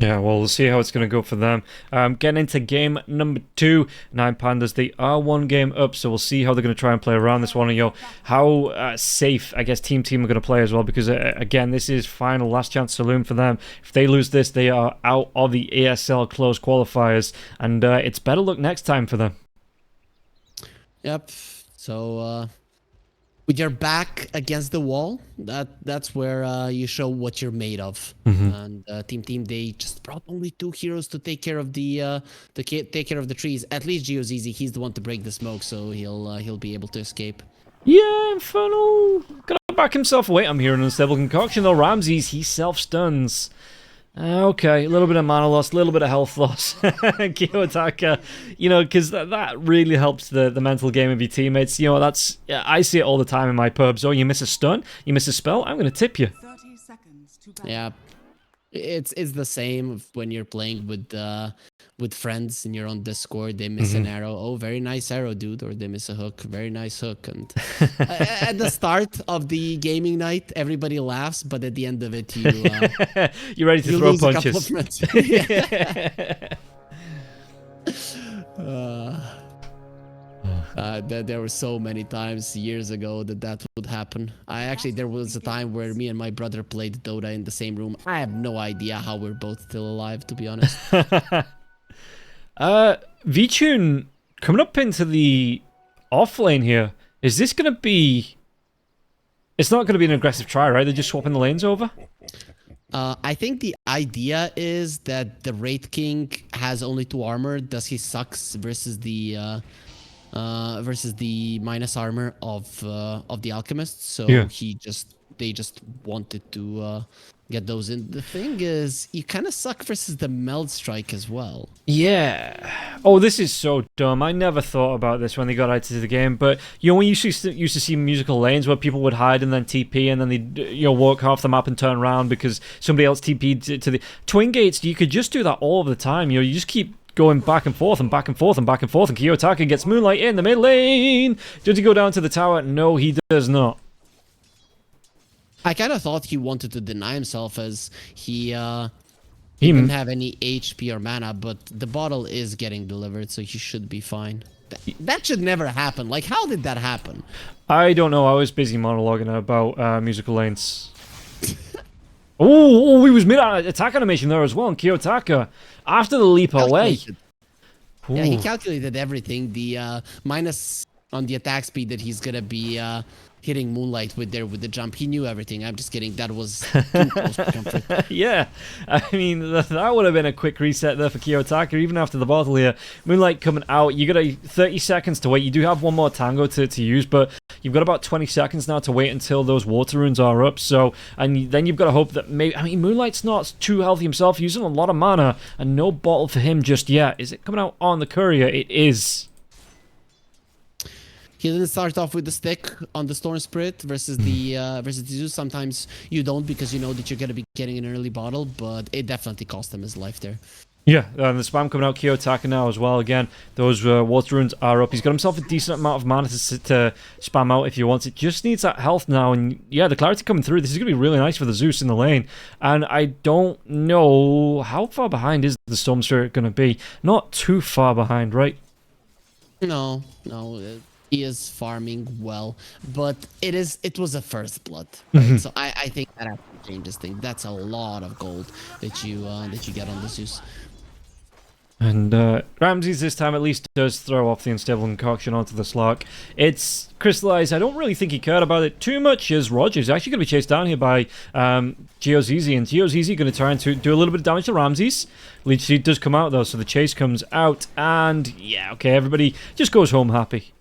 Yeah, well, we'll see how it's going to go for them. Getting into game number 2, 9 Pandas. They are 1 game up, so we'll see how they're going to try and play around this one. And how safe, I guess, Team are going to play as well, because again, this is final last chance saloon for them. If they lose this, they are out of the ESL closed qualifiers, and it's better luck next time for them. Yep. So with your back against the wall, that's where you show what you're made of. And team they just brought only 2 heroes to take care of the trees. At least Geo's easy. He's the one to break the smoke, so he'll be able to escape. Yeah, Infernal gonna back himself away. I'm hearing an unstable concoction though. Ramses, he self-stuns. Okay, a little bit of mana loss, a little bit of health loss. Kiyotaka, because that really helps the mental game of your teammates. I see it all the time in my pubs. Oh, you miss a stun? You miss a spell? I'm going to tip you. 30 seconds to battle. Yeah, it's the same when you're playing with friends and you're on Discord. They miss an arrow. Oh, very nice arrow, dude. Or they miss a hook. Very nice hook. And at the start of the gaming night, everybody laughs, but at the end of it, you're ready to throw punches. There were so many times years ago that would happen. There was a time where me and my brother played Dota in the same room. I have no idea how we're both still alive, to be honest. VTune coming up into the off lane here. Is this going to be... It's not going to be an aggressive try, right? They're just swapping the lanes over? I think the idea is that the Wraith King has only 2 armor. Thus he sucks versus the minus armor of the Alchemist. So yeah. They just wanted to get those in. The thing is, you kind of suck versus the Meld Strike as well. Yeah. Oh, this is so dumb. I never thought about this when they got out into the game. But we used to see musical lanes where people would hide and then TP, and then they'd walk half the map and turn around because somebody else TP'd to the Twin Gates. You could just do that all of the time. You just keep going back and forth and back and forth and back and forth, and Kiyotaka gets Moonlight in the mid lane. Does he go down to the tower? No, he does not. I kind of thought he wanted to deny himself, as he didn't have any HP or mana, but the bottle is getting delivered, so he should be fine. That should never happen. Like, how did that happen? I don't know. I was busy monologuing about musical lanes. Oh, he was mid-attack animation there as well, and Kiyotaka, after the leap away. Yeah, he calculated everything. The minus on the attack speed that he's going to be hitting Moonlight with the jump. He knew everything. I'm just kidding. That was too close to comfort. Yeah, I mean, that would have been a quick reset there for Kiyotaka, even after the bottle here. Moonlight coming out. You got 30 seconds to wait. You do have one more tango to use, but you've got about 20 seconds now to wait until those water runes are up. So, and then you've got to hope that maybe... I mean, Moonlight's not too healthy himself, using a lot of mana, and no bottle for him just yet. Is it coming out on the courier? It is. He didn't start off with the stick on the Storm Spirit versus the Zeus. Sometimes you don't, because you know that you're going to be getting an early bottle, but it definitely cost him his life there. Yeah, and the spam coming out, Kiyotaka now as well. Again, those water runes are up. He's got himself a decent amount of mana to spam out if he wants it. Just needs that health now, and yeah, the clarity coming through. This is going to be really nice for the Zeus in the lane. And I don't know how far behind is the Storm Spirit going to be. Not too far behind, right? No. He is farming well, but it was a first blood, right? So I think that actually changes things. That's a lot of gold that you get on the Zeus. And Ramses this time at least does throw off the unstable concoction onto the Slark. It's crystallized. I don't really think he cared about it too much, as Roger's actually going to be chased down here by Geozizi, and Geozizi going to try and do a little bit of damage to Ramses. Leech Seed does come out though, so the chase comes out, and yeah, okay, everybody just goes home happy.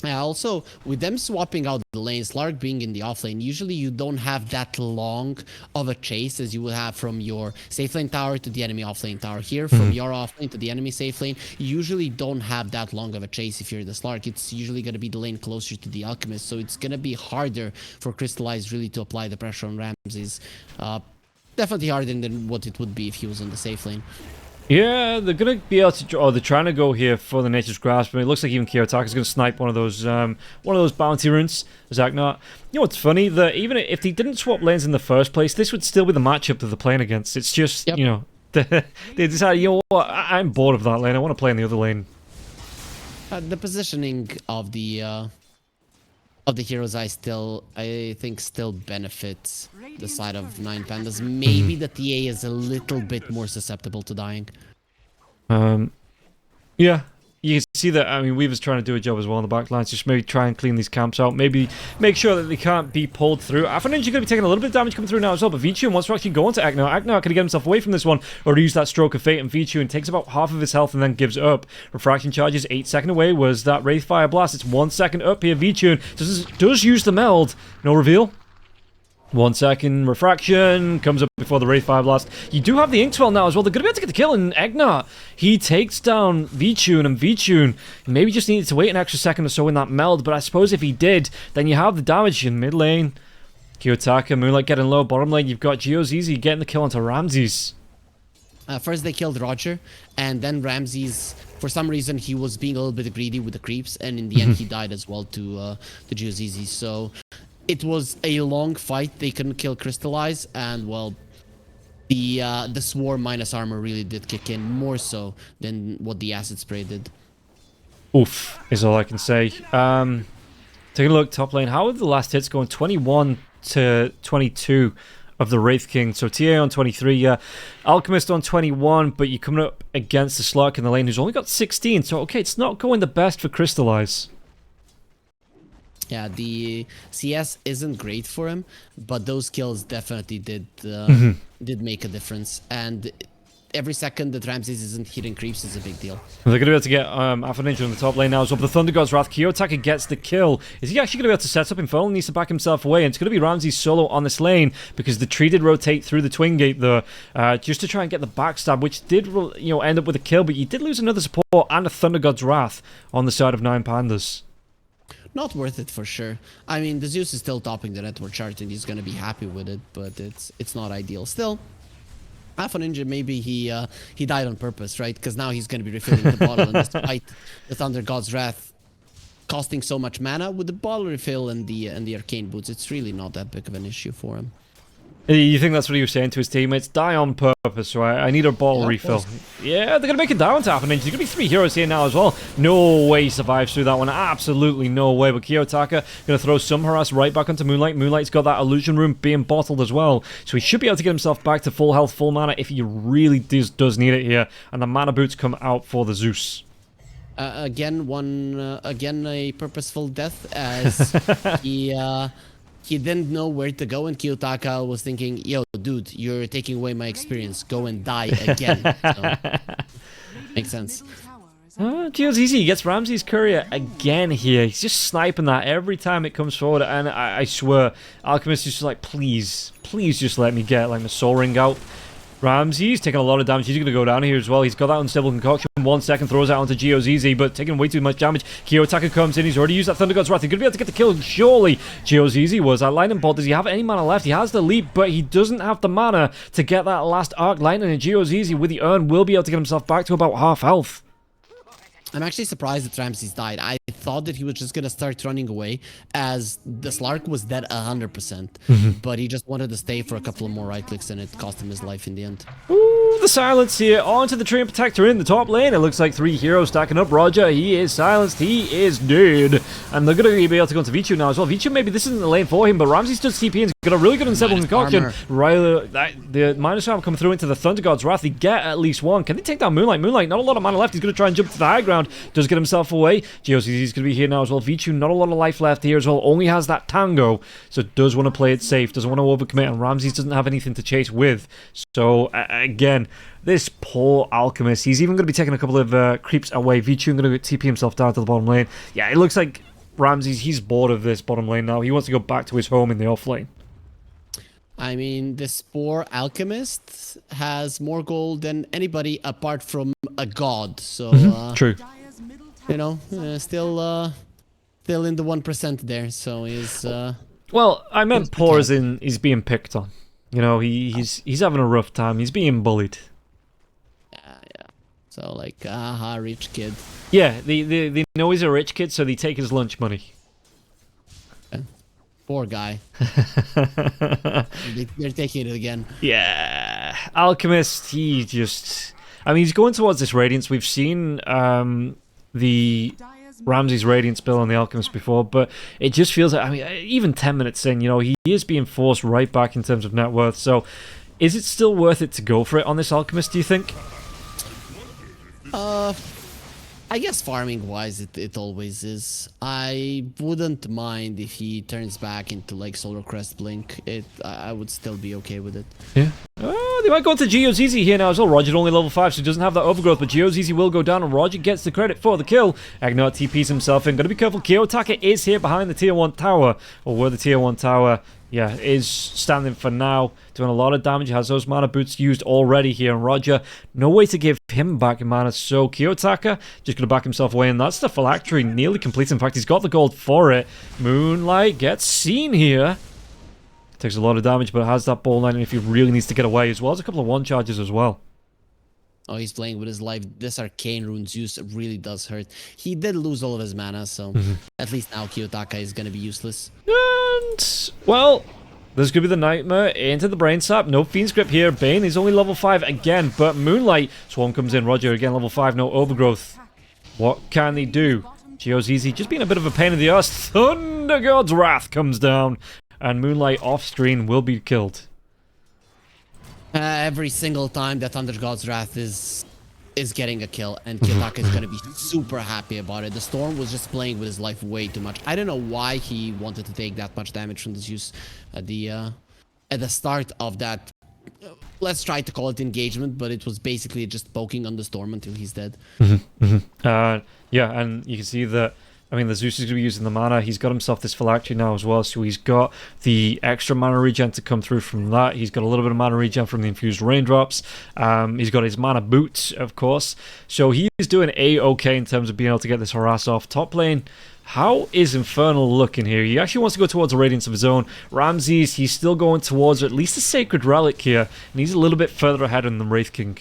Yeah, also, with them swapping out the lanes, Slark being in the offlane, usually you don't have that long of a chase as you would have from your safe lane tower to the enemy offlane tower. Here, from your offlane to the enemy safe lane, you usually don't have that long of a chase if you're the Slark. It's usually going to be the lane closer to the Alchemist, so it's going to be harder for Crystallize really to apply the pressure on Ramses. Definitely harder than what it would be if he was on the safe lane. Yeah, they're gonna be able to. Oh, they're trying to go here for the Nature's Grasp, but it looks like even Kiyotaka's gonna snipe one of those bounty runes. Zaknot. You know what's funny? That even if they didn't swap lanes in the first place, this would still be the matchup that they're playing against. It's just you know they decided, you know what? I'm bored of that lane. I want to play in the other lane. The positioning of the heroes, I think still benefits the side of 9 Pandas. Maybe the TA is a little bit more susceptible to dying. Yeah, you can see that. I mean, Weaver's trying to do a job as well on the back lines. Just maybe try and clean these camps out. Maybe make sure that they can't be pulled through. Alpha Ninja going to be taking a little bit of damage coming through now as well. But Vichun wants to actually go into Agnar. Agnar can get himself away from this one or use that stroke of fate. And Vichun takes about half of his health and then gives up. Refraction charges 8 seconds away. Was that Wraith Fire Blast? It's 1 second up here. Vichun does use the meld. No reveal. 1 second refraction comes up before the Wraith Fire Blast. You do have the Ink Swell now as well. They're going to be able to get the kill, and Egnar, he takes down Vichun, and Vichun maybe just needed to wait an extra second or so in that meld, but I suppose if he did, then you have the damage in mid lane. Kiyotaka, Moonlight getting low, bottom lane, you've got GeoZZ getting the kill onto Ramses. First they killed Roger, and then Ramses, for some reason, he was being a little bit greedy with the creeps, and in the end he died as well to GeoZZ, so... It was a long fight. They couldn't kill Crystallize, and well, the Swarm minus armor really did kick in more so than what the Acid Spray did. Oof, is all I can say. Taking a look top lane. How are the last hits going? 21 to 22 of the Wraith King. So TA on 23, yeah. Alchemist on 21, but you're coming up against the Slurk in the lane who's only got 16. So okay, it's not going the best for Crystallize. Yeah, the CS isn't great for him, but those kills definitely did make a difference. And every second that Ramses isn't hitting creeps is a big deal. They're going to be able to get Alpha Ninja on the top lane now. So the Thunder God's Wrath, Kiyotaka gets the kill. Is he actually going to be able to set up? Infernal needs to back himself away, and it's going to be Ramses solo on this lane because the tree did rotate through the Twin Gate there, just to try and get the backstab, which did end up with a kill, but you did lose another support and a Thunder God's Wrath on the side of 9 Pandas. Not worth it for sure. I mean, the Zeus is still topping the network chart and he's going to be happy with it, but it's not ideal. Still, Alpha Ninja, maybe he died on purpose, right? Because now he's going to be refilling the bottle, and despite the Thunder God's Wrath costing so much mana, with the bottle refill and the Arcane Boots, it's really not that big of an issue for him. You think that's what he was saying to his teammates? Die on purpose, right? I need a bottle refill. Yeah, they're going to make it down to Alpha Ninja. There's going to be 3 heroes here now as well. No way he survives through that one. Absolutely no way. But Kiyotaka going to throw some harass right back onto Moonlight. Moonlight's got that illusion room being bottled as well. So he should be able to get himself back to full health, full mana if he really does need it here. And the mana boots come out for the Zeus. Again, a purposeful death as he didn't know where to go, and Kiyotaka was thinking, yo, dude, you're taking away my experience. Go and die again. So, makes sense. GeoZZ gets Ramses' courier again here. He's just sniping that every time it comes forward, and I swear, Alchemist is just like, please just let me get like my soul ring out. Ramses taking a lot of damage. He's going to go down here as well. He's got that unstable concoction. 1 second, throws out onto GeoZZ, but taking way too much damage. Kiyotaka comes in. He's already used that Thunder God's Wrath. He's going to be able to get the kill. Surely, GeoZZ was. That lightning bolt, does he have any mana left? He has the leap, but he doesn't have the mana to get that last arc lightning. And GeoZZ with the urn will be able to get himself back to about half health. I'm actually surprised that Ramses died. I thought that he was just going to start running away as the Slark was dead 100%. But he just wanted to stay for a couple of more right clicks and it cost him his life in the end. Ooh, the silence here onto the Treant Protector in the top lane. It looks like 3 heroes stacking up. Roger, he is silenced. He is dead. And they're going to be able to go into Vichun now as well. Vichun, maybe this isn't the lane for him, but Ramses does TP and got a really good unsettling concoction. The minus armor coming through into the Thunder God's Wrath. They get at least one. Can they take down Moonlight? Moonlight, not a lot of mana left. He's going to try and jump to the high ground. Does get himself away. GeoZZ is going to be here now as well. Vichun, not a lot of life left here as well. Only has that Tango, so does want to play it safe. Doesn't want to overcommit, and Ramses doesn't have anything to chase with. So, again, this poor Alchemist. He's even going to be taking a couple of creeps away. Vichun going to TP himself down to the bottom lane. Yeah, it looks like Ramses, he's bored of this bottom lane now. He wants to go back to his home in the off lane. I mean, this poor Alchemist has more gold than anybody apart from a god. So, True. You know, still in the 1% there. So he's. Well, I meant poor as in he's being picked on. You know, he's having a rough time. He's being bullied. Yeah. So like, aha, rich kid. Yeah, they know he's a rich kid, so they take his lunch money. Poor guy. They're taking it again. Yeah, Alchemist. He just, I mean, he's going towards this Radiance. We've seen the Ramsey's Radiance build on the Alchemist before, but it just feels like, I mean, even 10 minutes in, you know, he is being forced right back in terms of net worth. So, is it still worth it to go for it on this Alchemist, do you think? I guess farming-wise, it always is. I wouldn't mind if he turns back into like Solar Crest Blink. I would still be okay with it. Yeah. Oh, they might go into GeoZZ here now as well. Roger only level 5, so he doesn't have that overgrowth, but GeoZZ will go down, and Roger gets the credit for the kill. Agnar TPs himself in. Gotta be careful. Kiyotaka is here behind the tier 1 tower, or where the tier 1 tower, yeah, is standing for now. Doing a lot of damage. Has those mana boots used already here, and Roger, no way to give him back in mana, so Kiyotaka just gonna back himself away, and that's the phylactery nearly complete. In fact, he's got the gold for it. Moonlight gets seen here. Takes a lot of damage, but has that ball line, and if he really needs to get away, as well as a couple of one charges as well. Oh, he's playing with his life. This Arcane Rune's use really does hurt. He did lose all of his mana, so at least now Kiyotaka is going to be useless. And, well, this could be the Nightmare into the Brain Sap. No Fiend's Grip here. Bane is only level 5 again, but Moonlight. Swarm comes in. Roger again, level 5. No Overgrowth. What can he do? GeoZZ just being a bit of a pain in the ass. Thunder God's Wrath comes down, and Moonlight off-screen will be killed. Every single time that Thunder God's Wrath is getting a kill, and Kiyotaka is going to be super happy about it. The Storm was just playing with his life way too much. I don't know why he wanted to take that much damage from this use at the start of that. Let's try to call it engagement, but it was basically just poking on the Storm until he's dead. Yeah, and you can see that, I mean, the Zeus is going to be using the mana. He's got himself this phylactery now as well, so he's got the extra mana regen to come through from that. He's got a little bit of mana regen from the infused raindrops. He's got his mana boots, of course. So he is doing A-okay in terms of being able to get this harass off. Top lane, how is Infernal looking here? He actually wants to go towards a Radiance of his own. Ramses, he's still going towards at least a Sacred Relic here, and he's a little bit further ahead than the Wraith King.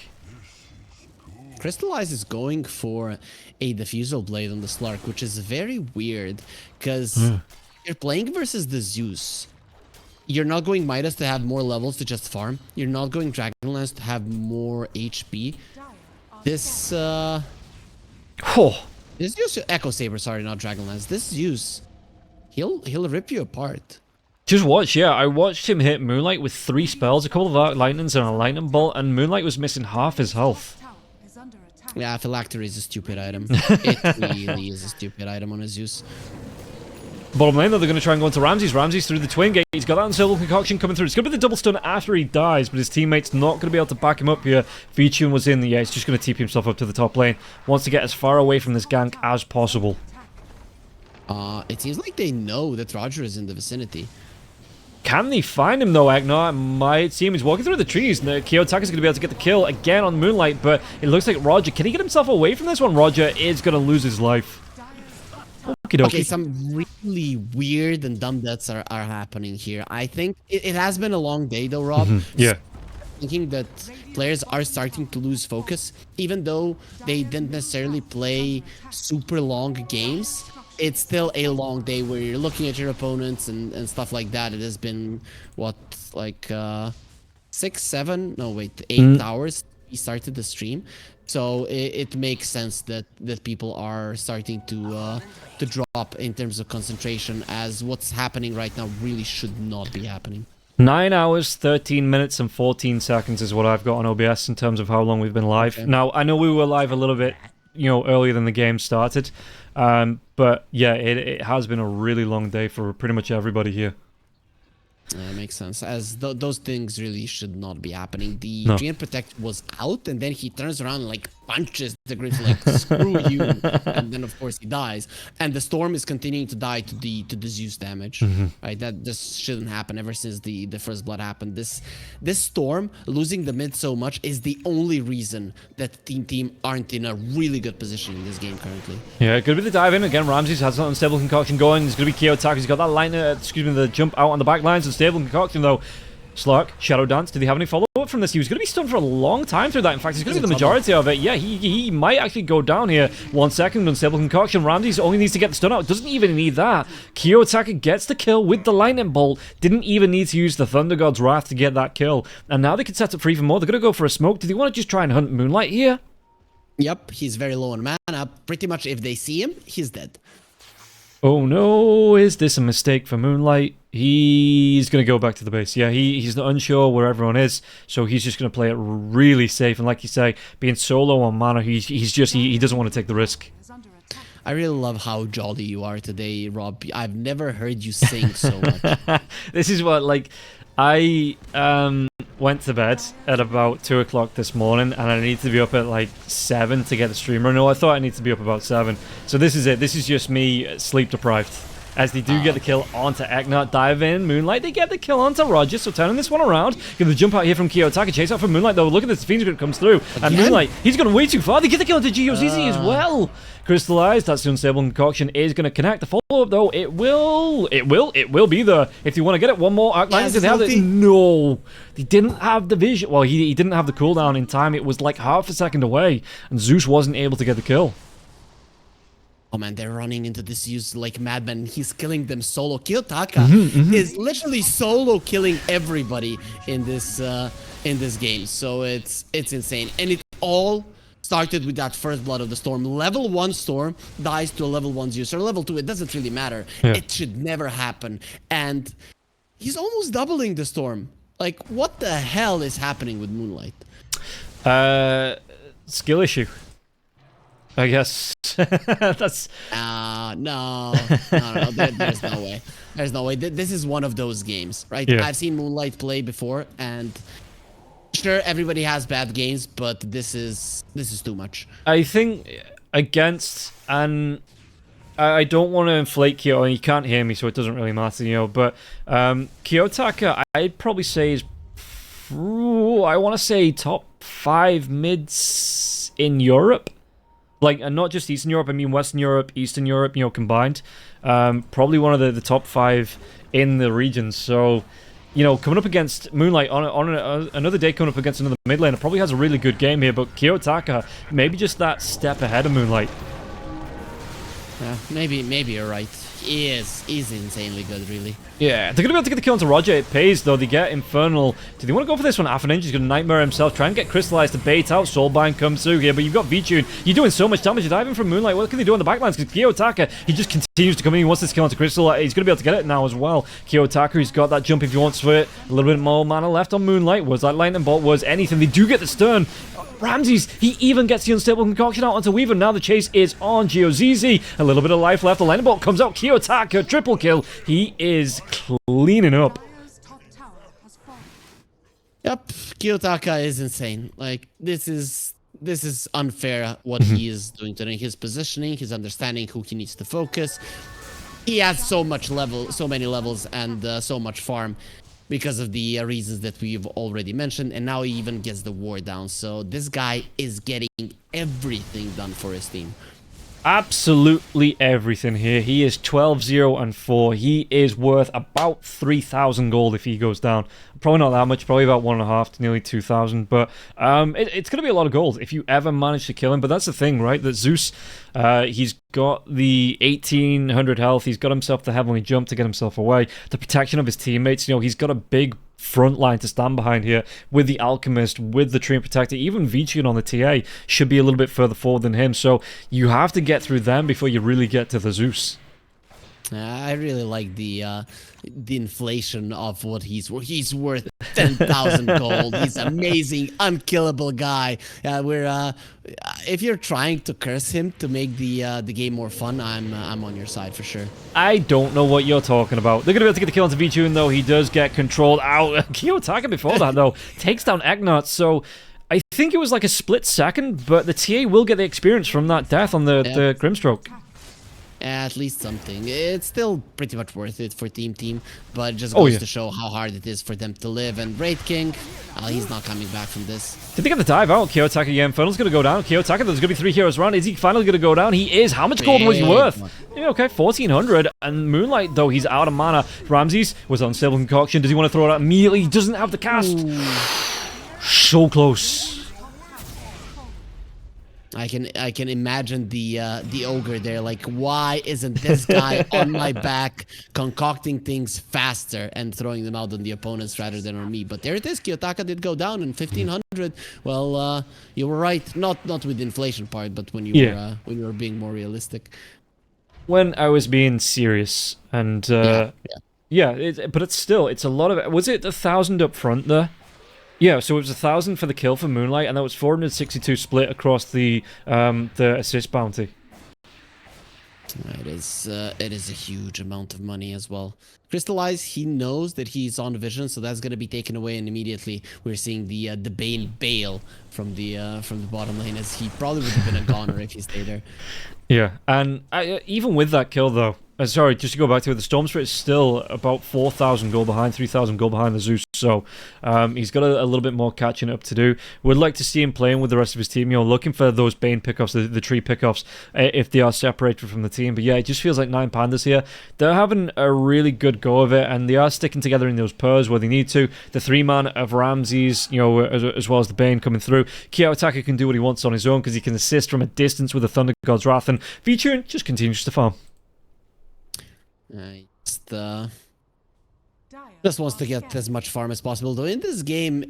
Crystallize is going for a Diffusal Blade on the Slark, which is very weird, because you're playing versus the Zeus. You're not going Midas to have more levels to just farm. You're not going Dragonlance to have more HP. This, this Zeus, Echo Saber, sorry, not Dragonlance. This Zeus, he'll rip you apart. Just watch, yeah, I watched him hit Moonlight with 3 spells, a couple of Arc Lightnings and a Lightning Bolt, and Moonlight was missing half his health. Yeah, Phylactery is a stupid item. It really is a stupid item on a Zeus. Bottom lane, though, they're going to try and go into Ramses. Ramses through the Twin Gate. He's got that Unstable Concoction coming through. It's going to be the double stun after he dies, but his teammate's not going to be able to back him up here. Vichun was in the he's just going to TP himself up to the top lane. Wants to get as far away from this gank as possible. It seems like they know that Roger is in the vicinity. Can they find him, though, Agnar? It might seem he's walking through the trees. Kiyotaka is going to be able to get the kill again on Moonlight, but it looks like Roger, can he get himself away from this one? Roger is going to lose his life. Okay, some really weird and dumb deaths are happening here. I think it has been a long day, though, Rob. Yeah. Thinking that players are starting to lose focus, even though they didn't necessarily play super long games. It's still a long day where you're looking at your opponents and stuff like that. It has been, what, like 6, 7, no wait, 8 hours we started the stream. So it makes sense that people are starting to drop in terms of concentration, as what's happening right now really should not be happening. 9 hours, 13 minutes, and 14 seconds is what I've got on OBS in terms of how long we've been live. Okay. Now, I know we were live a little bit, earlier than the game started. But yeah, it has been a really long day for pretty much everybody here. Yeah, makes sense, as those things really should not be happening. The Giant Protect was out, and then he turns around and like punches the Griff like screw you, and then of course he dies. And the Storm is continuing to die to the Zeus damage. Right, that just shouldn't happen. Ever since the first blood happened, this Storm losing the mid so much is the only reason that team aren't in a really good position in this game currently. Yeah, it could be the dive in again. Ramses has that Unstable Concoction going. There's going to be Kiyotaka. He's got that line, the jump out on the back lines. Unstable Concoction though. Slark, Shadow Dance. Do they have any follow? from this. He was going to be stunned for a long time through that. In fact, he's going to be the majority of it. Yeah, he might actually go down here. 1 second, Unstable Concoction. Ramses only needs to get the stun out. Doesn't even need that. Kiyotaka gets the kill with the Lightning Bolt. Didn't even need to use the Thunder God's Wrath to get that kill. And now they can set up for even more. They're going to go for a smoke. Do they want to just try and hunt Moonlight here? Yep, he's very low on mana. Pretty much if they see him, he's dead. Oh no, is this a mistake for Moonlight? He's going to go back to the base. Yeah, he's not unsure where everyone is, so he's just going to play it really safe. And like you say, being solo on mana, he doesn't want to take the risk. I really love how jolly you are today, Rob. I've never heard you sing so much. This is what, like, I went to bed at about 2 o'clock this morning, and I need to be up at like 7 to get the streamer. No, I thought I need to be up about 7. So this is it. This is just me sleep deprived. As they do get the kill onto Eknat, dive in, Moonlight, they get the kill onto Roger, so turning this one around. Gonna jump out here from Kiyotaka, chase out from Moonlight though, look at this, Fiend's Grip comes through, and Moonlight, he's gone way too far, they get the kill onto GeoZZ as well! Crystallized, that's the Unstable Concoction, is gonna connect. The follow-up though, it will be there. If you want to get it, one more Arclight, did they have it? No! They didn't have the vision, well, he didn't have the cooldown in time, it was like half a second away, and Zeus wasn't able to get the kill. Oh man, they're running into this use like madmen. He's killing them solo. Kiyotaka is literally solo killing everybody in this game. So it's insane, and it all started with that first blood of the storm. Level 1 storm dies to a level 1 Zeus, or level 2. It doesn't really matter. Yeah. It should never happen. And he's almost doubling the storm. Like, what the hell is happening with Moonlight? Skill issue, I guess. That's no. There's no way. There's no way. This is one of those games, right? Yeah. I've seen Moonlight play before, and sure, everybody has bad games, but this is too much. I think against, and I don't want to inflate Kyo, and you can't hear me, so it doesn't really matter, you know. But Kiyotaka, I'd probably say is, I want to say top 5 mids in Europe. Like, and not just Eastern Europe, I mean Western Europe, Eastern Europe, you know, combined. Probably one of the top 5 in the region. So, you know, coming up against Moonlight on another day, coming up against another mid laner, probably has a really good game here. But Kiyotaka, maybe just that step ahead of Moonlight. Yeah, maybe you're right. He's insanely good, really. Yeah, they're going to be able to get the kill onto Roger. It pays, though. They get Infernal. Do they want to go for this one? Alpha Ninja's going to Nightmare himself, try and get Crystallized to bait out. Soulbind comes through here, but you've got V-Tune. You're doing so much damage. You're diving from Moonlight. What can they do on the backlines? Because Kiyotaka, he just continues to come in. He wants this kill onto Crystal. He's going to be able to get it now as well. Kiyotaka, he's got that jump if he wants for it. A little bit more mana left on Moonlight. Was that Lightning Bolt? Was anything? They do get the stun. Ramses, he even gets the Unstable Concoction out onto Weaver. Now the chase is on GeoZZ. A little bit of life left. The Lightning Bolt comes out. Kiyotaka, triple kill. He is cleaning up. Yep, Kiyotaka is insane. Like, this is unfair what he is doing today. His positioning, his understanding who he needs to focus. He has so many levels, and so much farm because of the reasons that we've already mentioned, and now he even gets the war down. So this guy is getting everything done for his team. Absolutely everything here. He is 12-0-4. He is worth about 3,000 gold if he goes down. Probably not that much, probably about 1.5 to nearly 2,000. But it's going to be a lot of gold if you ever manage to kill him. But that's the thing, right? That Zeus, he's got the 1,800 health. He's got himself the Heavenly Jump to get himself away. The protection of his teammates, you know, he's got a big front line to stand behind here with the Alchemist, with the Treant Protector. Even Vichian on the TA should be a little bit further forward than him. So you have to get through them before you really get to the Zeus. I really like the inflation of what he's worth. He's worth 10,000 gold. He's amazing, unkillable guy. If you're trying to curse him to make the game more fun, I'm on your side for sure. I don't know what you're talking about. They're gonna be able to get the kill onto V-Tune, though. He does get controlled out. Kiyotaka before that though takes down Eknat. So I think it was like a split second, but the TA will get the experience from that death on the Grimstroke. At least something. It's still pretty much worth it for Team, but it just goes to show how hard it is for them to live. And Wraith King, he's not coming back from this. Did they get the dive out? Kiyotaka again. Infernal's going to go down. Kiyotaka, there's going to be 3 heroes around. Is he finally going to go down? He is. How much gold was he worth? Yeah, okay, 1,400. And Moonlight, though, he's out of mana. Ramses was on Unstable Concoction. Does he want to throw it out immediately? He doesn't have the cast. So close. I can imagine the ogre there, like, why isn't this guy on my back concocting things faster and throwing them out on the opponents rather than on me? But there it is. Kiyotaka did go down in 1500. Well, you were right. Not with the inflation part, but when you were being more realistic. When I was being serious, and but it's a lot of. Was it 1,000 up front there? Yeah, so it was 1,000 for the kill for Moonlight, and that was 462 split across the assist bounty. It is a huge amount of money as well. Crystallize, he knows that he's on vision, so that's going to be taken away, and immediately we're seeing the Bane bail from the bottom lane, as he probably would have been a goner if he stayed there. Yeah, and even with that kill though, sorry, just to go back to it, the Storm Spirit is still about 4,000 gold behind, 3,000 gold behind the Zeus, so he's got a little bit more catching up to do. Would like to see him playing with the rest of his team, looking for those Bane pickoffs, the tree pickoffs, if they are separated from the team. But yeah, it just feels like 9 Pandas here. They're having a really good go of it, and they are sticking together in those pairs where they need to. The 3-man of Ramses, as well as the Bane coming through. Kiyotaka can do what he wants on his own because he can assist from a distance with the Thunder God's Wrath, and Vichun just continues to farm. Just wants to get as much farm as possible. Though in this game,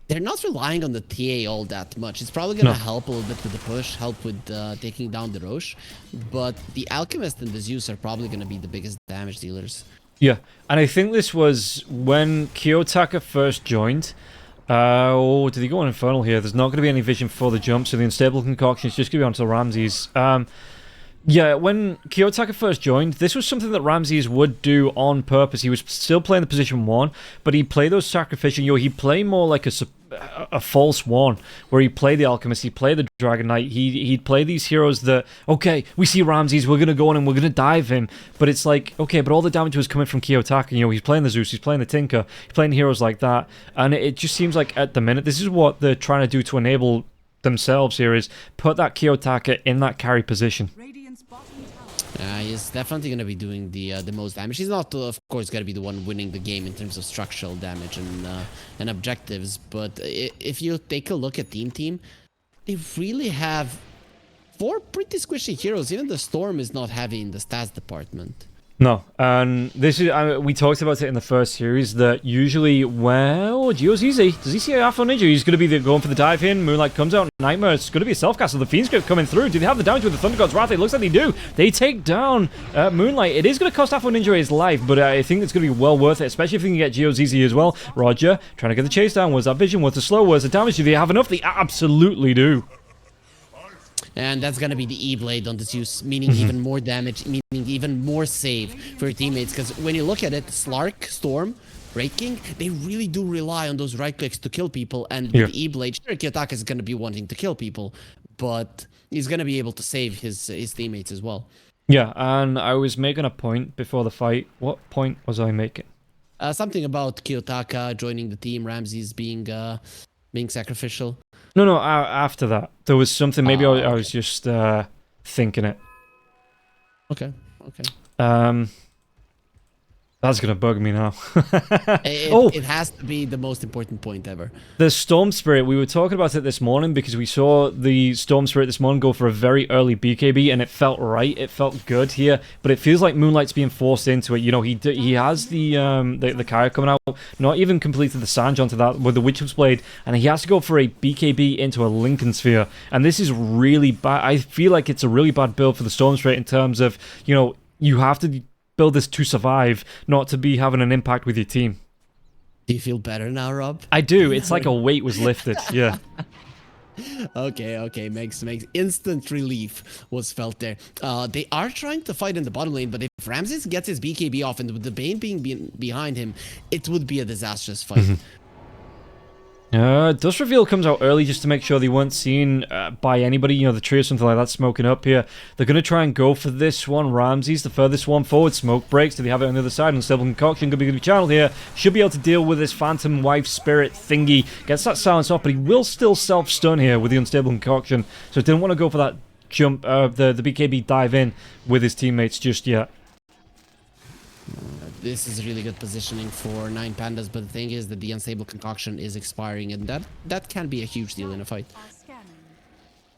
they're not relying on the TA all that much. It's probably going to help a little bit with the push, help with taking down the Roche. But the Alchemist and the Zeus are probably going to be the biggest damage dealers. Yeah, and I think this was when Kiyotaka first joined. Did he go on Infernal here? There's not going to be any vision for the jump, so the Unstable Concoction is just going to be onto Ramses. Yeah, when Kiyotaka first joined, this was something that Ramses would do on purpose. He was still playing the position 1, but he'd play those sacrificial. He'd play more like a false 1, where he'd play the Alchemist, he'd play the Dragon Knight, he'd play these heroes that, okay, we see Ramses, we're going to go on and we're going to dive him. But it's like, okay, but all the damage was coming from Kiyotaka. He's playing the Zeus, he's playing the Tinker, he's playing heroes like that. And it just seems like at the minute, this is what they're trying to do to enable themselves here, is put that Kiyotaka in that carry position. He's definitely going to be doing the most damage. He's not, of course, going to be the one winning the game in terms of structural damage and objectives. But if you take a look at Team, they really have 4 pretty squishy heroes. Even the Storm is not heavy in the stats department. No, and this is we talked about it in the first series that usually, well, Gio's easy. Does he see Afro Ninja? He's going to be going for the dive in. Moonlight comes out. Nightmare. It's going to be a self-cast. So the Fiend Script coming through. Do they have the damage with the Thunder God's Wrath? It looks like they do. They take down Moonlight. It is going to cost Afro Ninja his life, but I think it's going to be well worth it, especially if they can get Gio's easy as well. Roger trying to get the chase down. Was that vision? Was the slow? Was the damage? Do they have enough? They absolutely do. And that's going to be the E-Blade on the Zeus, meaning even more damage, meaning even more save for your teammates. Because when you look at it, Slark, Storm, Breaking, they really do rely on those right clicks to kill people. And with the E-Blade, sure, Kiyotaka is going to be wanting to kill people, but he's going to be able to save his teammates as well. Yeah, and I was making a point before the fight. What point was I making? Something about Kiyotaka joining the team, Ramses being sacrificial. No, after that. There was something, maybe I was just thinking it. Okay. That's going to bug me now. It has to be the most important point ever. The Storm Spirit, we were talking about it this morning because we saw the Storm Spirit this morning go for a very early BKB and it felt right. It felt good here, but it feels like Moonlight's being forced into it. He has the Kaya coming out, not even completed the Sanj onto that with the Witch's Blade, and he has to go for a BKB into a Lincoln Sphere. And this is really bad. I feel like it's a really bad build for the Storm Spirit in terms of, you have to build this to survive, not to be having an impact with your team. Do you feel better now, Rob? I do. It's like a weight was lifted. Yeah. Okay. Makes instant relief was felt there. They are trying to fight in the bottom lane, but if Ramses gets his BKB off and with the Bane being behind him, it would be a disastrous fight. Dust Reveal comes out early just to make sure they weren't seen by anybody, the tree or something like that smoking up here. They're going to try and go for this one. Ramses, the furthest one forward. Smoke breaks. Do they have it on the other side? Unstable Concoction going to be channeled here. Should be able to deal with this Phantom Wife Spirit thingy. Gets that silence off, but he will still self-stun here with the Unstable Concoction. So didn't want to go for that jump, the BKB dive in with his teammates just yet. This is really good positioning for 9 Pandas, but the thing is that the unstable concoction is expiring, and that can be a huge deal in a fight.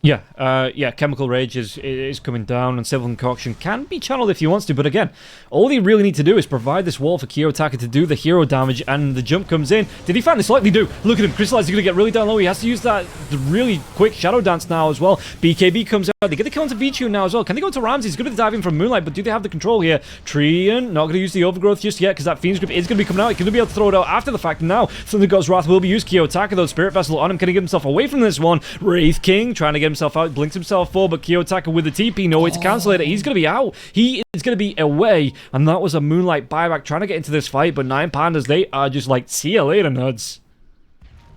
Yeah, Chemical Rage is coming down, and Civil Concoction can be channeled if he wants to, but again, all they really need to do is provide this wall for Kiyotaka to do the hero damage, and the jump comes in. Did he find this? Likely do. Look at him. Crystallize is going to get really down low. He has to use that really quick Shadow Dance now as well. BKB comes out. They get the kill into Vichu now as well. Can they go to Ramsey? He's going to be diving from Moonlight, but do they have the control here? Trian, not going to use the Overgrowth just yet, because that Fiend's Grip is going to be coming out. He's going to be able to throw it out after the fact now. Thunder God's Wrath will be used. Kiyotaka, though, Spirit Vessel on him. Can he get himself away from this one? Wraith King trying to get himself out. Blinks himself forward, but Kiyotaka with the TP, no way to cancel it. He's going to be out. He is going to be away, and that was a Moonlight buyback trying to get into this fight, but 9 Pandas, they are just like, see you later, nuds.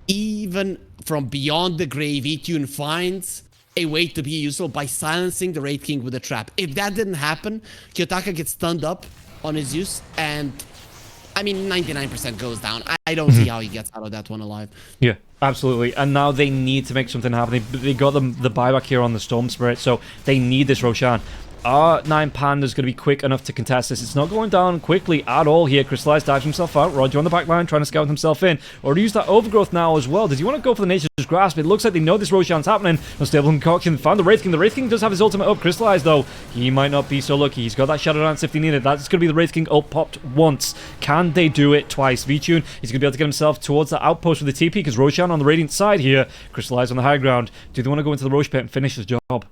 Even from beyond the grave, Etune finds a way to be useful by silencing the Wraith King with a trap. If that didn't happen, Kiyotaka gets stunned up on his use, and I mean, 99% goes down. I don't see how he gets out of that one alive. Yeah, absolutely. And now they need to make something happen. They got the buyback here on the Storm Spirit, so they need this Roshan. Are 9 Pandas going to be quick enough to contest this? It's not going down quickly at all here. Crystallize dives himself out. Roger on the back line trying to scout himself in. Or to use that Overgrowth now as well. Does he want to go for the Nature's Grasp? It looks like they know this Roshan's happening. Unstable Concoction found the Wraith King. The Wraith King does have his ultimate up. Crystallize, though, he might not be so lucky. He's got that Shadow Dance if they need it. That's going to be the Wraith King up popped once. Can they do it twice? Vtune, he's going to be able to get himself towards the outpost with the TP because Roshan on the Radiant side here. Crystallize on the high ground. Do they want to go into the Roche Pit and finish the job?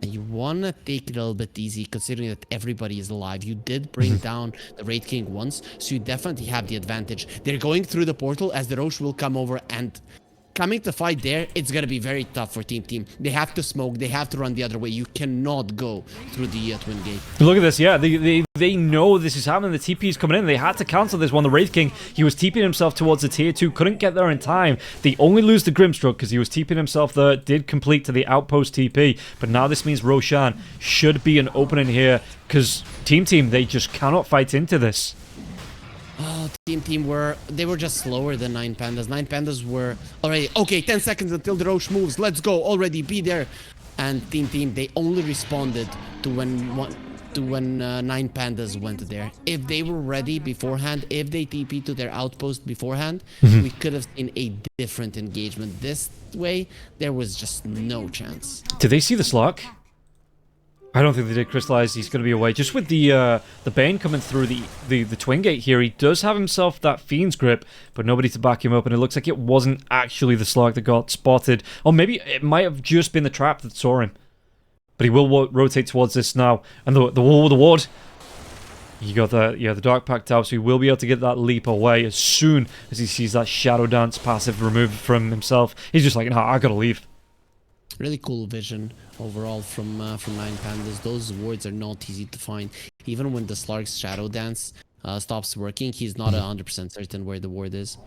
You want to take it a little bit easy, considering that everybody is alive. You did bring down the Wraith King once, so you definitely have the advantage. They're going through the portal as the Roche will come over, and coming to fight there, it's going to be very tough for Team. They have to smoke, they have to run the other way. You cannot go through the Twin Gate. Look at this, yeah, they know this is happening. The TP is coming in. They had to cancel this one. The Wraith King, he was TPing himself towards the tier 2, couldn't get there in time. They only lose the Grimstroke because he was TPing himself there, did complete to the outpost TP, but now this means Roshan should be an opening here because Team, they just cannot fight into this. Oh, Team were just slower than 9 Pandas. 9 Pandas were already, okay, 10 seconds until the Roche moves. Let's go, already be there. And Team, they only responded to when 9 Pandas went there. If they were ready beforehand, if they TP to their outpost beforehand, we could have seen a different engagement. This way, there was just no chance. Did they see the Slark? I don't think they did. Crystallize, he's going to be away. Just with the Bane coming through the Twin Gate here, he does have himself that Fiend's Grip, but nobody to back him up, and it looks like it wasn't actually the Slark that got spotted. Or maybe it might have just been the trap that saw him. But he will rotate towards this now. And the ward. You got the Dark Pact out, so he will be able to get that leap away as soon as he sees that Shadow Dance passive removed from himself. He's just like, nah, I gotta leave. Really cool vision overall from 9 Pandas. Those wards are not easy to find. Even when the Slark's Shadow Dance stops working, he's not 100% certain where the ward is.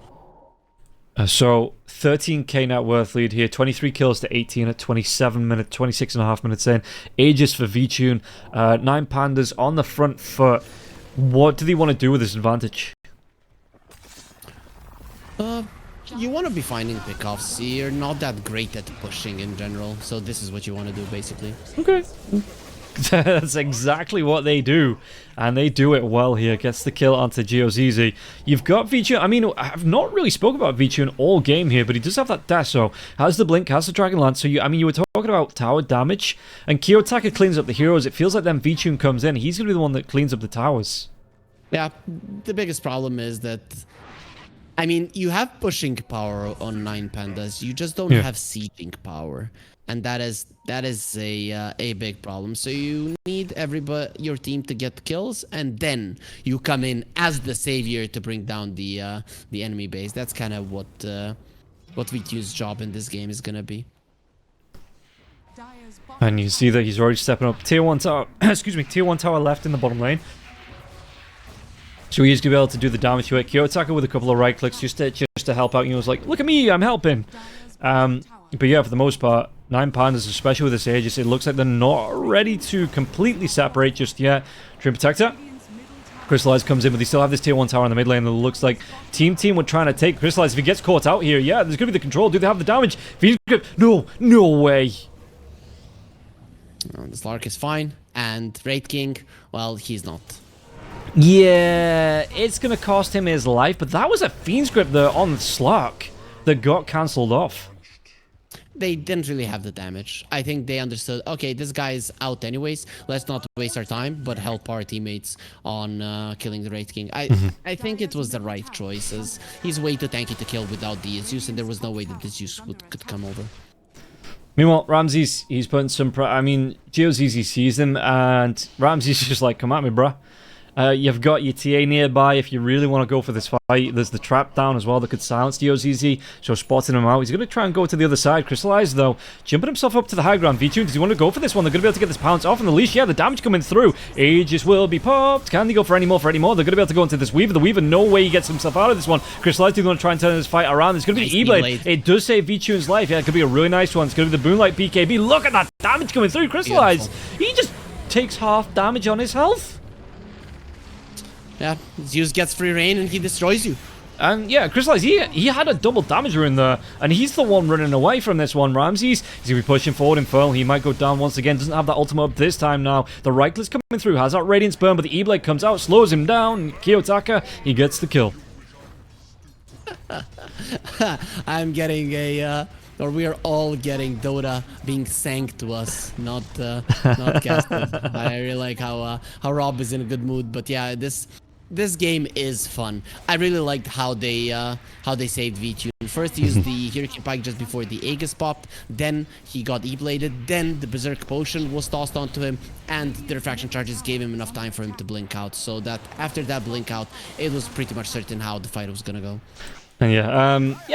So 13k net worth lead here, 23 kills to 18 at 26.5 minutes in. Aegis for Vtune, 9 Pandas on the front foot. What do they want to do with this advantage? You want to be finding pickoffs. You're not that great at pushing in general, so this is what you want to do, basically. Okay. That's exactly what they do, and they do it well here. Gets the kill onto Geozizi. You've got Vichu. I mean, I've not really spoken about Vichu in all game here, but he does have that Deso, has the Blink, has the Dragon Lance. So you were talking about tower damage, and Kiyotaka cleans up the heroes. It feels like then Vichu comes in. He's going to be the one that cleans up the towers. Yeah, the biggest problem is that, I mean, you have pushing power on 9 Pandas. You just don't have sieging power. And that is a big problem. So you need your team to get kills, and then you come in as the savior to bring down the enemy base. That's kind of what V2's job in this game is gonna be. And you see that he's already stepping up. Tier 1 tower, excuse me, Tier 1 tower left in the bottom lane. So he's gonna be able to do the damage to it. Kiyotaka with a couple of right clicks just to help out. You know, it's like, look at me, I'm helping. But yeah, for the most part, 9 Pandas, especially with this Aegis, it looks like they're not ready to completely separate just yet. Dream Protector. Crystallize comes in, but they still have this tier 1 tower in the mid lane that looks like Team were trying to take Crystallize. If he gets caught out here, yeah, there's going to be the control. Do they have the damage? No way. The Slark is fine, and Wraith King, well, he's not. Yeah, it's going to cost him his life, but that was a Fiend's Grip there on the Slark that got cancelled off. They didn't really have the damage. I think they understood, okay, this guy's out anyways. Let's not waste our time, but help our teammates on killing the Wraith King. I think it was the right choice, as he's way too tanky to kill without the Zeus, and there was no way that the Zeus could come over. Meanwhile, Ramses, he's putting some... I mean, GeoZZ sees him, and Ramses is just like, come at me, bruh. You've got your TA nearby if you really want to go for this fight. There's the trap down as well that could silence GeoZZ, so spotting him out. He's going to try and go to the other side. Crystallize, though, jumping himself up to the high ground. V2, does he want to go for this one? They're going to be able to get this pounce off on the leash. Yeah, the damage coming through. Aegis will be popped. Can they go for any more? They're going to be able to go into this Weaver. The Weaver, no way he gets himself out of this one. Crystallize, they're going to try and turn this fight around. It's going to be the E-Blade. It does save V2's life. Yeah, it could be a really nice one. It's going to be the Moonlight BKB. Look at that damage coming through. Crystallize, he just takes half damage on his health. Yeah, Zeus gets free reign and he destroys you. And yeah, Crystallize, he had a double damage rune there, and he's the one running away from this one. Ramses, he's going to be pushing forward in Furl. He might go down once again, doesn't have that ultimate up this time now. The right click's coming through, has that Radiance Burn, but the E-Blade comes out, slows him down. Kiyotaka, he gets the kill. I'm getting a... or we are all getting Dota being sang to us, not casted. I really like how Rob is in a good mood, but yeah, this game is fun. I really liked how they saved V2. First, he used the Hurricane Pike just before the Aegis popped. Then he got E-bladed. Then the Berserk Potion was tossed onto him, and the Refraction Charges gave him enough time for him to blink out. So that after that blink out, it was pretty much certain how the fight was gonna go. And yeah,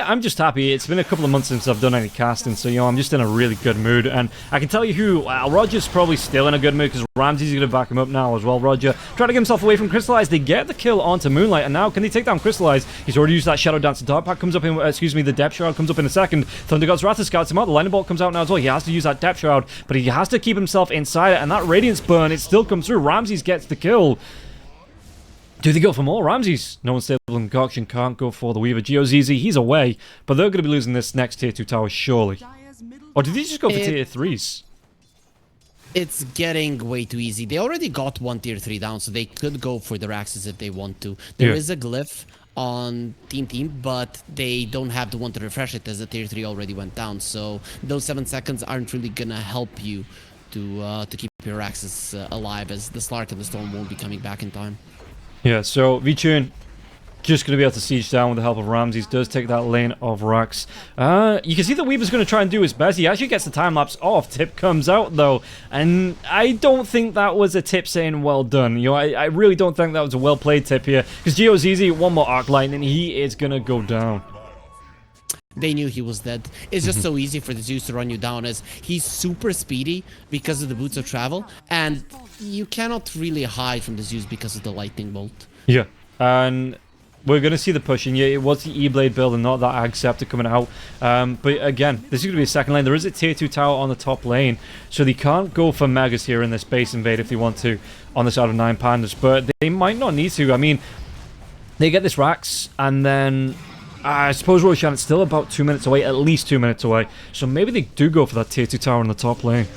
I'm just happy. It's been a couple of months since I've done any casting, so, you know, I'm just in a really good mood. And I can tell you who, Roger's probably still in a good mood, because Ramsey's going to back him up now as well. Roger trying to get himself away from Crystallize. They get the kill onto Moonlight, and now can they take down Crystallize? He's already used that Shadow Dance. The Dark Pack comes up in, the Depth Shroud comes up in a second. Thunder God's Wrath scouts him out. The Lightning Bolt comes out now as well. He has to use that Depth Shroud, but he has to keep himself inside it, and that Radiance Burn, it still comes through. Ramses gets the kill. Do they go for more? Ramses, no unstable concoction, can't go for the Weaver. GeoZZ, he's away, but they're going to be losing this next tier 2 tower, surely. Or did they just go for tier 3s? It's getting way too easy. They already got one tier 3 down, so they could go for the Raxes if they want to. There is a glyph on Team, but they don't have the one to refresh it as the tier 3 already went down. So those 7 seconds aren't really going to help you to keep your Raxes alive, as the Slark and the Storm won't be coming back in time. Yeah, so V-Tune just going to be able to siege down with the help of Ramses. Does take that lane of Rax. You can see the Weaver's going to try and do his best. He actually gets the time-lapse off. Tip comes out, though. And I don't think that was a tip saying well done. You know, I really don't think that was a well-played tip here. Because GeoZZ, one more arc line, and he is going to go down. They knew he was dead. It's just so easy for the Zeus to run you down, as he's super speedy because of the Boots of Travel, and you cannot really hide from the Zeus because of the Lightning Bolt. Yeah, and we're going to see the pushing. Yeah, it was the E-Blade build and not that Ag Scepter coming out. But again, this is going to be a second lane. There is a tier 2 tower on the top lane, so they can't go for Megas here in this base invade if they want to on this out of 9 Pandas, but they might not need to. I mean, they get this Rax, and then... I suppose Roshan is still about 2 minutes away, at least 2 minutes away. So maybe they do go for that tier 2 tower in the top lane.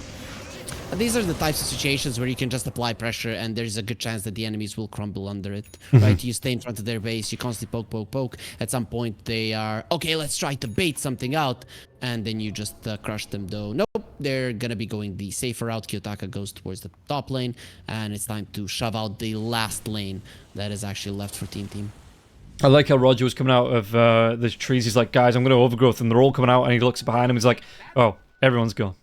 These are the types of situations where you can just apply pressure and there's a good chance that the enemies will crumble under it. Right? You stay in front of their base, you constantly poke. At some point they are, okay, let's try to bait something out. And then you just crush them, though. Nope, they're gonna be going the safer route. Kiyotaka goes towards the top lane, and it's time to shove out the last lane that is actually left for Team. I like how Roger was coming out of the trees. He's like, guys, I'm going to overgrowth. And they're all coming out. And he looks behind him. He's like, oh, everyone's gone.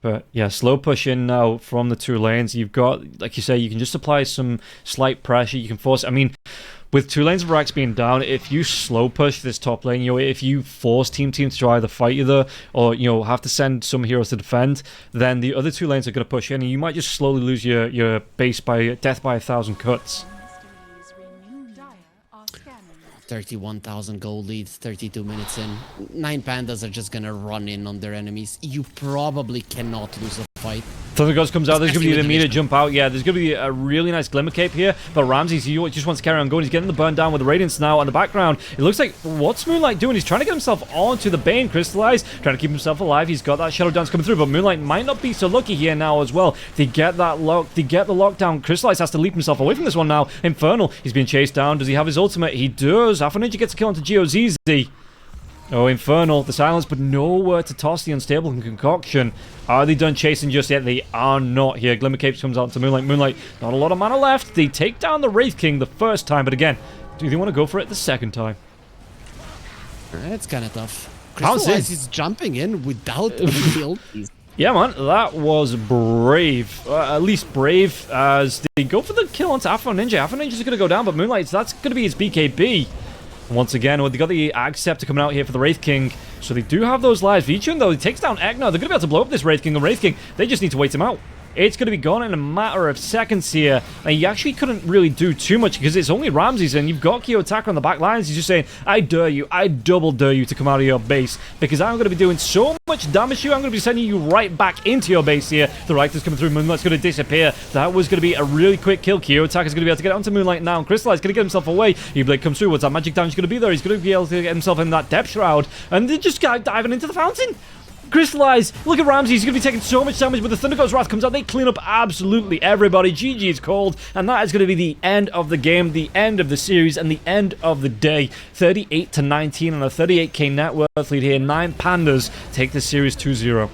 But yeah, slow push in now from the 2 lanes. You've got, like you say, you can just apply some slight pressure. You can force... I mean, with 2 lanes of Rax being down, if you slow push this top lane, you know, if you force Team to either fight you there or, you know, have to send some heroes to defend, then the other 2 lanes are going to push in. And you might just slowly lose your base by death by 1,000 cuts. 31,000 gold lead, 32 minutes in. 9 Pandas are just gonna run in on their enemies. You probably cannot lose a fight. Thunder Gods comes out. There's going to be Especially the with immediate vision. jump out. Yeah, there's going to be a really nice Glimmer Cape here. But Ramses, he just wants to carry on going. He's getting the burn down with the Radiance now on the background. It looks like, what's Moonlight doing? He's trying to get himself onto the Bane Crystallize, trying to keep himself alive. He's got that Shadow Dance coming through, but Moonlight might not be so lucky here now as well. They get that lock. They get the lockdown. Crystallize has to leap himself away from this one now. Infernal, he's being chased down. Does he have his ultimate? He does. Alpha Ninja gets a kill onto GOZZ. Oh, Infernal, the silence, but nowhere to toss the Unstable Concoction. Are they done chasing just yet? They are not here. Glimmer Capes comes out to Moonlight. Moonlight, not a lot of mana left. They take down the Wraith King the first time, but again, do they want to go for it the second time? It's kind of tough. How's Crystallize it? is jumping in without ulties. Yeah, man, that was brave. At least brave, as they go for the kill onto Afro Ninja. Afro Ninja's going to go down, but Moonlight, that's going to be his BKB. Once again, they got the Ag Scepter coming out here for the Wraith King, so they do have those lives. Vichun, though, he takes down Ekno. They're going to be able to blow up this Wraith King, and Wraith King, they just need to wait him out. It's going to be gone in a matter of seconds here. And he actually couldn't really do too much because it's only Ramses and you've got Kiyotaka on the back lines. He's just saying, I dare you, I double dare you to come out of your base because I'm going to be doing so much damage to you. I'm going to be sending you right back into your base here. The Reichter's coming through. Moonlight's going to disappear. That was going to be a really quick kill. Kiyotaka's going to be able to get onto Moonlight now. And Crystallize going to get himself away. E-Blade comes through. What's that magic damage going to be there? He's going to be able to get himself in that Depth Shroud. And they just got diving into the fountain. Crystallize, look at Ramsey, he's going to be taking so much damage, but the Thunder God's Wrath comes out, they clean up absolutely everybody. GG is called, and that is going to be the end of the game, the end of the series, and the end of the day. 38-19 on a 38k net worth lead here. 9 Pandas take this series 2-0.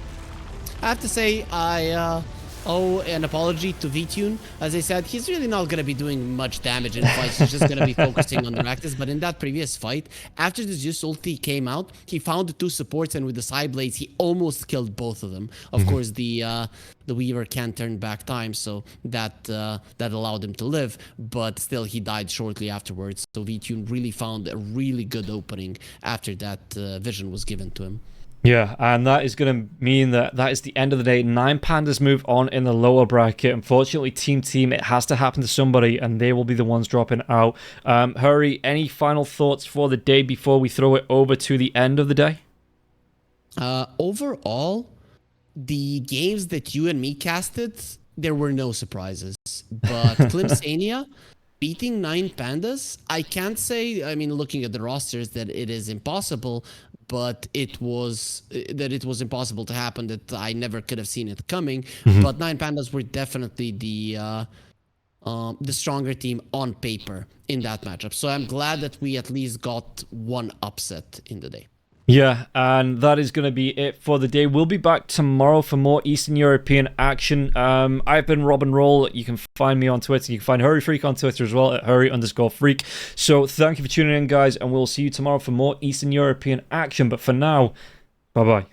I have to say, I owe an apology to Vtune. As I said, he's really not going to be doing much damage in fights. He's just going to be focusing on the Rakdos. But in that previous fight, after the Zeus ulti came out, he found the 2 supports, and with the side blades, he almost killed both of them. Of course, the Weaver can't turn back time, so that allowed him to live. But still, he died shortly afterwards. So Vtune really found a really good opening after that vision was given to him. Yeah, and that is going to mean that is the end of the day. 9 Pandas move on in the lower bracket. Unfortunately, Team, it has to happen to somebody, and they will be the ones dropping out. Hurry, any final thoughts for the day before we throw it over to the end of the day? Overall, the games that you and me casted, there were no surprises. But Clemsania beating 9 Pandas, I can't say, I mean, looking at the rosters, that it is impossible, but it was impossible to happen, that I never could have seen it coming. But 9 Pandas were definitely the stronger team on paper in that matchup. So I'm glad that we at least got one upset in the day. Yeah, and that is going to be it for the day. We'll be back tomorrow for more Eastern European action. I've been Robin Roll. You can find me on Twitter. You can find Hurry Freak on Twitter as well at Hurry_Freak. So thank you for tuning in, guys, and we'll see you tomorrow for more Eastern European action. But for now, bye-bye.